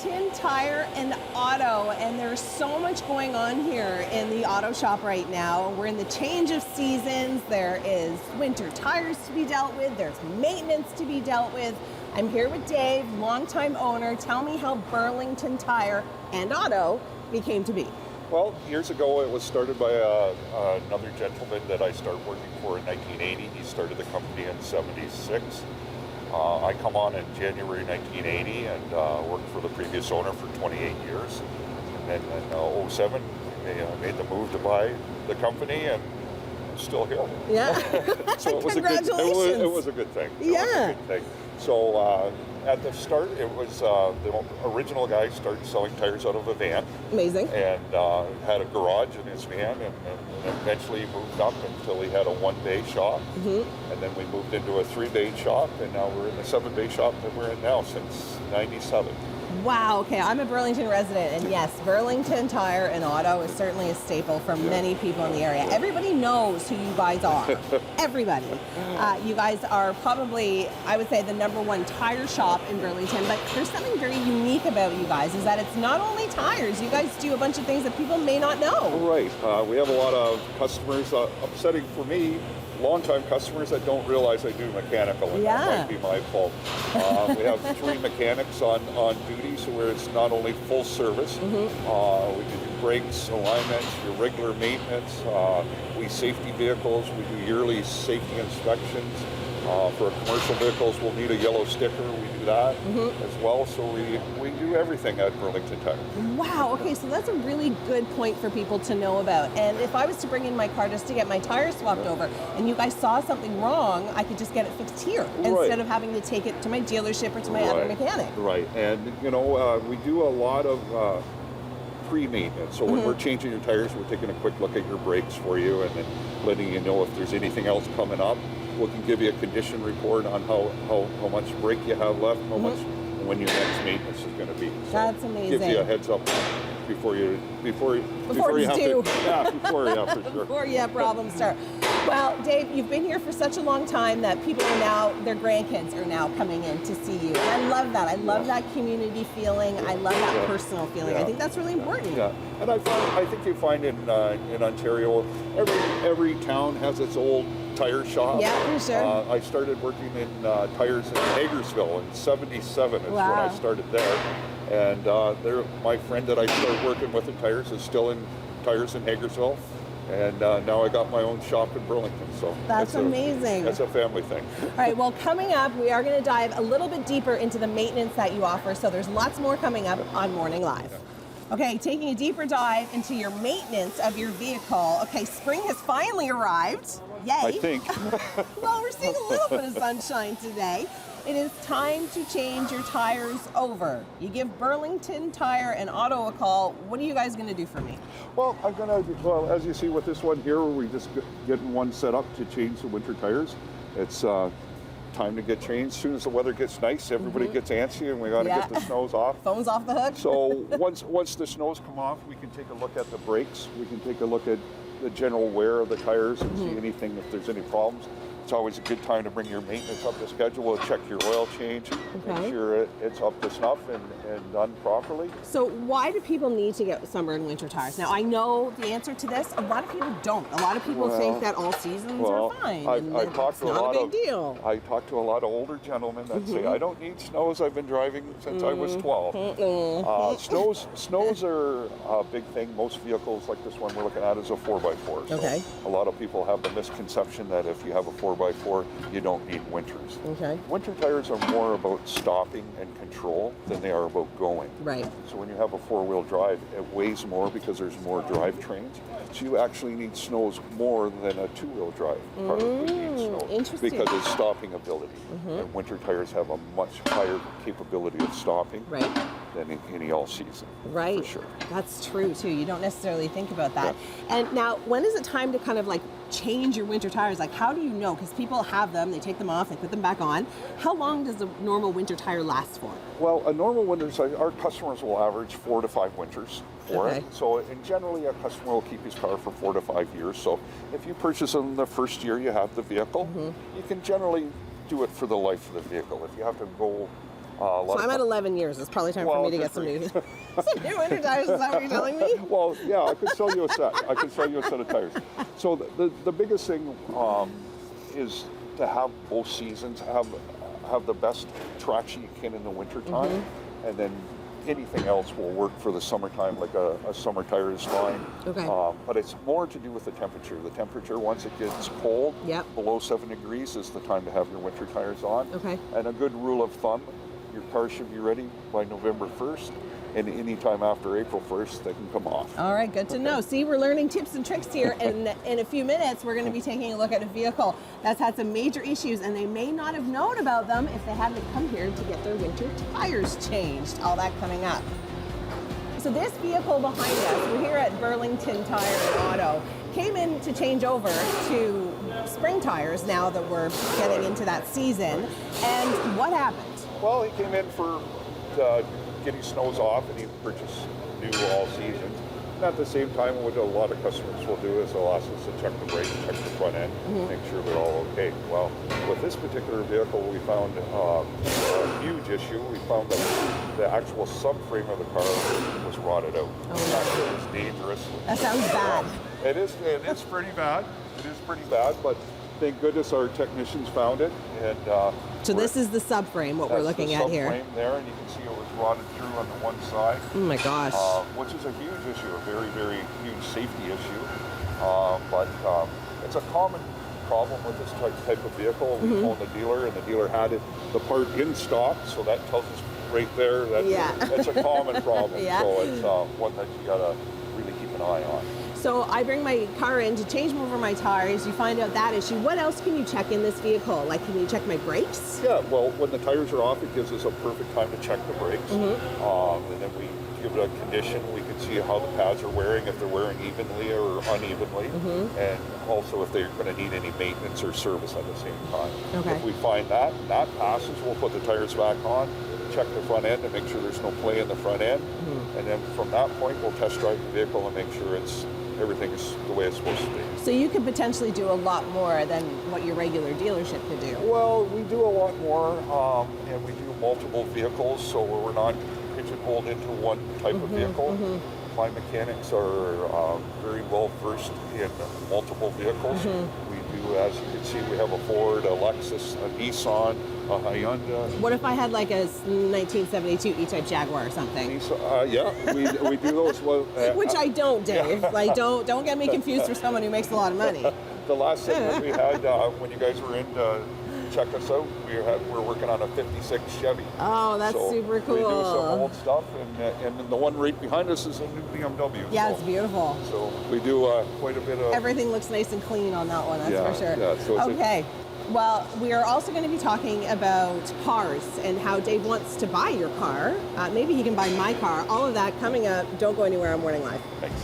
Burlington Tire and Auto, and there's so much going on here in the auto shop right now. We're in the change of seasons. There is winter tires to be dealt with. There's maintenance to be dealt with. I'm here with Dave, longtime owner. Tell me how Burlington Tire and Auto became to be. Well, years ago it was started by another gentleman that I started working for in 1980. He started the company in '76. I come on in January 1980 and worked for the previous owner for 28 years. And then in '07, they made the move to buy the company, and I'm still here. Yeah. So it was Congratulations. it was a good thing. Yeah. It was a good thing. So at the start, it was the original guy started selling tires out of a van. Amazing. And had a garage in his van, and eventually moved up until he had a one-bay shop. Mm-hmm. And then we moved into a three-bay shop, and now we're in the seven-bay shop that we're in now since '97. Wow, okay, I'm a Burlington resident, and yes, Burlington Tire and Auto is certainly a staple for many people in the area. Everybody knows who you guys are. Everybody. You guys are probably, I would say, the #1 tire shop in Burlington, but there's something very unique about you guys, is that it's not only tires. You guys do a bunch of things that people may not know. Right. We have a lot of customers, upsetting for me, long-time customers that don't realize I do mechanical, and that might be my fault. We have 3 mechanics on duty, so where it's not only full service. Mm-hmm. We do brakes, alignments, your regular maintenance. We safety vehicles. We do yearly safety inspections. For commercial vehicles, we'll need a yellow sticker. We do that as well. So we do everything at Burlington Tire. Wow, okay, so that's a really good point for people to know about. And if I was to bring in my car just to get my tires swapped over, and you guys saw something wrong, I could just get it fixed here instead of having to take it to my dealership or to my other mechanic. Right, and you know, we do a lot of pre-maintenance. So when we're changing your tires, we're taking a quick look at your brakes for you, and then letting you know if there's anything else coming up. We can give you a condition report on how much brake you have left, how much, and when your next maintenance is going to be. So that's amazing. Gives you a heads up before you have to. Yeah, before for sure. Before you have problems start. Well, Dave, you've been here for such a long time that people are now, their grandkids are now coming in to see you. And I love that. I love that community feeling. I love that personal feeling. I think that's really important. Yeah, and I think you find in Ontario, every town has its old tire shop. Yeah, for sure. I started working in tires in Hagersville in '77 is when I started there. And my friend that I started working with in tires is still in tires in Hagersville. And now I got my own shop in Burlington. So that's amazing. That's a family thing. All right, well, coming up, we are going to dive a little bit deeper into the maintenance that you offer. So there's lots more coming up on Morning Live. Yeah. Okay, taking a deeper dive into your maintenance of your vehicle. Okay, spring has finally arrived. Yay. I think. Well, we're seeing a little bit of sunshine today. It is time to change your tires over. You give Burlington Tire and Auto a call. What are you guys going to do for me? Well, as you see with this one here, we just getting one set up to change the winter tires. It's time to get changed. As soon as the weather gets nice, everybody gets antsy, and we got to get the snows off. Phone's off the hook. So once the snows come off, we can take a look at the brakes. We can take a look at the general wear of the tires and see anything, if there's any problems. It's always a good time to bring your maintenance up to schedule. We'll check your oil change, make sure it's up to snuff and done properly. So why do people need to get summer and winter tires? Now, I know the answer to this. A lot of people don't. A lot of people think that all seasons are fine. It's not a big deal. I talk to a lot of older gentlemen that say, I don't need snows. I've been driving since I was 12. Snows are a big thing. Most vehicles like this one we're looking at is a 4x4. So a lot of people have the misconception that if you have a 4x4, you don't need winters. Winter tires are more about stopping and control than they are about going. Right. So when you have a 4-wheel drive, it weighs more because there's more drivetrains. So you actually need snows more than a 2-wheel drive car would need snows. Interesting. Because it's stopping ability. And winter tires have a much higher capability of stopping than any all-season. Right. For sure. That's true, too. You don't necessarily think about that. Yeah. And now, when is it time to kind of like change your winter tires? Like, how do you know? Because people have them, they take them off, they put them back on. How long does a normal winter tire last for? Well, a normal winter tire, our customers will average 4 to 5 winters for it. So, and generally, a customer will keep his car for 4 to 5 years. So, if you purchase them the first year you have the vehicle, you can generally do it for the life of the vehicle. If you have to go So I'm at 11 years. It's probably time for me to get some new, some new winter tires. Is that what you're telling me? Well, yeah, I could sell you a set. I could sell you a set of tires. So the biggest thing is to have both seasons, have the best traction you can in the winter time, and then anything else will work for the summertime, like a summer tire is fine. Okay. But it's more to do with the temperature. The temperature, once it gets cold, below 7 degrees is the time to have your winter tires on. Okay. And a good rule of thumb, your car should be ready by November 1st, and any time after April 1st, they can come off. All right, good to know. See, we're learning tips and tricks here, and in a few minutes, we're going to be taking a look at a vehicle that's had some major issues, and they may not have known about them if they hadn't come here to get their winter tires changed. All that coming up. So this vehicle behind us, we're here at Burlington Tire and Auto, came in to change over to spring tires now that we're getting into that season. And what happened? Well, he came in for get his snows off, and he purchased new all seasons. And at the same time, what a lot of customers will do is they'll ask us to check the brakes, check the front end, make sure they're all okay. Well, with this particular vehicle, we found a huge issue. We found that the actual subframe of the car was rotted out. Oh, it was dangerous. That sounds bad. It is pretty bad. It is pretty bad, but thank goodness our technicians found it. And so this is the subframe, what we're looking at here. Subframe there, and you can see it was rotted through on the one side. Oh my gosh. Which is a huge issue, a very, very huge safety issue. But it's a common problem with this type of vehicle. We phoned the dealer, and the dealer had the part in stock, so that tells us right there that it's a common problem. So it's one that you gotta really keep an eye on. So I bring my car in to change over my tires. You find out that issue. What else can you check in this vehicle? Like, can you check my brakes? Yeah, well, when the tires are off, it gives us a perfect time to check the brakes. And then we give it a condition. We can see how the pads are wearing, if they're wearing evenly or unevenly, and also if they're going to need any maintenance or service at the same time. Okay. If we find that passes, we'll put the tires back on, check the front end to make sure there's no play in the front end, and then from that point, we'll test drive the vehicle and make sure everything's the way it's supposed to be. So you could potentially do a lot more than what your regular dealership could do. Well, we do a lot more, and we do multiple vehicles, so we're not pigeonholed into one type of vehicle. My mechanics are very well versed in multiple vehicles. We do, as you can see, we have a Ford, a Lexus, a Nissan, a Hyundai. What if I had like a 1972 E-Type Jaguar or something? Yeah, we do those. Which I don't, Dave. Like, don't get me confused for someone who makes a lot of money. The last segment we had when you guys were in to check us out, we're working on a 56 Chevy. Oh, that's super cool. We do some old stuff, and the one right behind us is a new BMW. Yeah, it's beautiful. So we do quite a bit of... Everything looks nice and clean on that one, that's for sure. Yeah, so it's okay. Well, we are also going to be talking about cars and how Dave wants to buy your car. Maybe he can buy my car. All of that coming up. Don't go anywhere on Morning Live. Thanks.